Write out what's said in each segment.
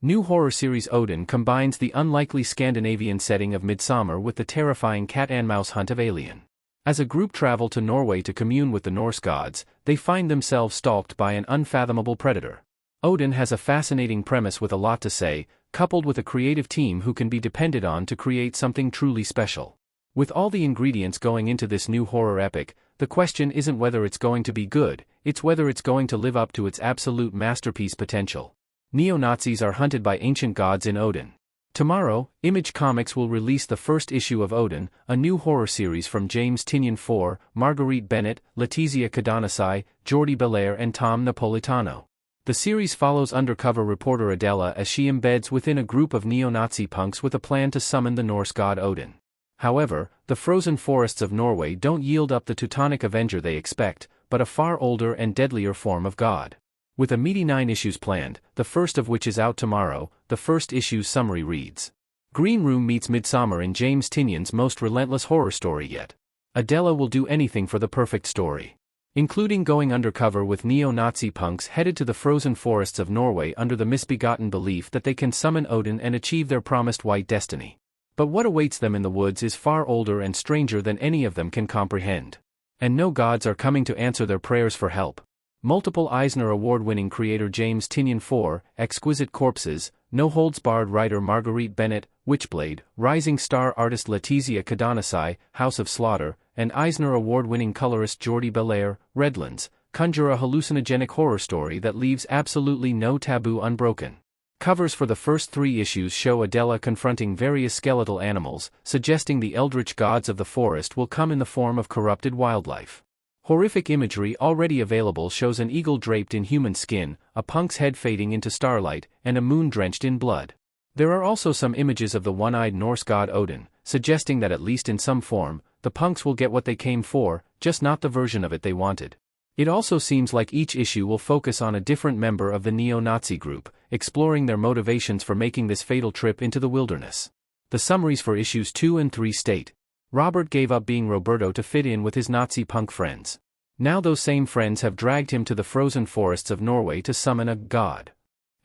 New horror series Odin combines the unlikely Scandinavian setting of Midsommar with the terrifying cat-and-mouse hunt of Alien. As a group travel to Norway to commune with the Norse gods, they find themselves stalked by an unfathomable predator. Odin has a fascinating premise with a lot to say, coupled with a creative team who can be depended on to create something truly special. With all the ingredients going into this new horror epic, the question isn't whether it's going to be good, it's whether it's going to live up to its absolute masterpiece potential. Neo-Nazis are hunted by ancient gods in Odin. Tomorrow, Image Comics will release the first issue of Odin, a new horror series from James Tynion IV, Marguerite Bennett, Letizia Cadanasai, Jordi Belair and Tom Napolitano. The series follows undercover reporter Adela as she embeds within a group of neo-Nazi punks with a plan to summon the Norse god Odin. However, the frozen forests of Norway don't yield up the Teutonic Avenger they expect, but a far older and deadlier form of god. With a meaty 9 issues planned, the first of which is out tomorrow, the first issue's summary reads: Green Room meets Midsommar in James Tynion's most relentless horror story yet. Adela will do anything for the perfect story, including going undercover with neo-Nazi punks headed to the frozen forests of Norway under the misbegotten belief that they can summon Odin and achieve their promised white destiny. But what awaits them in the woods is far older and stranger than any of them can comprehend. And no gods are coming to answer their prayers for help. Multiple Eisner Award-winning creator James Tynion IV, Exquisite Corpses, No Holds Barred writer Marguerite Bennett, Witchblade, rising star artist Letizia Cadanasai, House of Slaughter, and Eisner Award-winning colorist Jordi Belair, Redlands, conjure a hallucinogenic horror story that leaves absolutely no taboo unbroken. Covers for the first 3 issues show Adela confronting various skeletal animals, suggesting the eldritch gods of the forest will come in the form of corrupted wildlife. Horrific imagery already available shows an eagle draped in human skin, a punk's head fading into starlight, and a moon drenched in blood. There are also some images of the one-eyed Norse god Odin, suggesting that at least in some form, the punks will get what they came for, just not the version of it they wanted. It also seems like each issue will focus on a different member of the neo-Nazi group, exploring their motivations for making this fatal trip into the wilderness. The summaries for issues 2 and 3 state: Robert gave up being Roberto to fit in with his Nazi punk friends. Now those same friends have dragged him to the frozen forests of Norway to summon a god.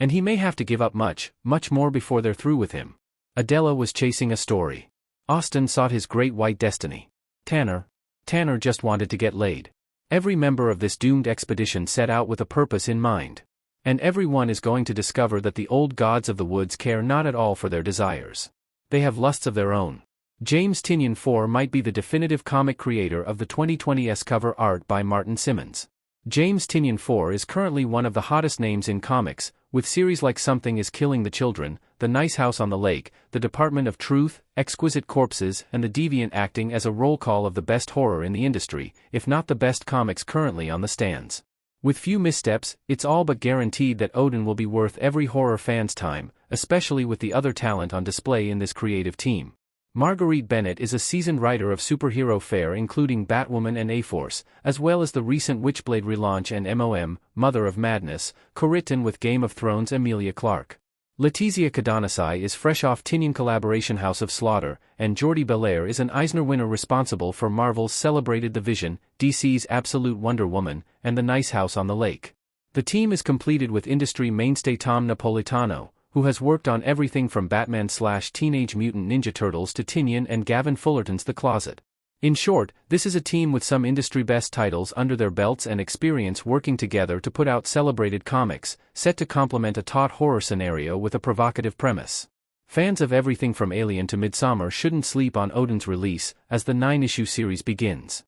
And he may have to give up much, much more before they're through with him. Adela was chasing a story. Austin sought his great white destiny. Tanner just wanted to get laid. Every member of this doomed expedition set out with a purpose in mind. And everyone is going to discover that the old gods of the woods care not at all for their desires. They have lusts of their own. James Tynion IV might be the definitive comic creator of the 2020's cover art by Martin Simmons. James Tynion IV is currently one of the hottest names in comics, with series like Something is Killing the Children, The Nice House on the Lake, The Department of Truth, Exquisite Corpses, and The Deviant acting as a roll call of the best horror in the industry, if not the best comics currently on the stands. With few missteps, it's all but guaranteed that Odin will be worth every horror fan's time, especially with the other talent on display in this creative team. Marguerite Bennett is a seasoned writer of superhero fare including Batwoman and A-Force, as well as the recent Witchblade relaunch and MOM, Mother of Madness, co-written with Game of Thrones Emilia Clarke. Letizia Cadanasai is fresh off Tynion collaboration House of Slaughter, and Jordi Belair is an Eisner winner responsible for Marvel's celebrated The Vision, DC's Absolute Wonder Woman, and The Nice House on the Lake. The team is completed with industry mainstay Tom Napolitano, who has worked on everything from Batman/Teenage Mutant Ninja Turtles to Tynion and Gavin Fullerton's The Closet. In short, this is a team with some industry-best titles under their belts and experience working together to put out celebrated comics, set to complement a taut horror scenario with a provocative premise. Fans of everything from Alien to Midsommar shouldn't sleep on Odin's release, as the 9-issue series begins.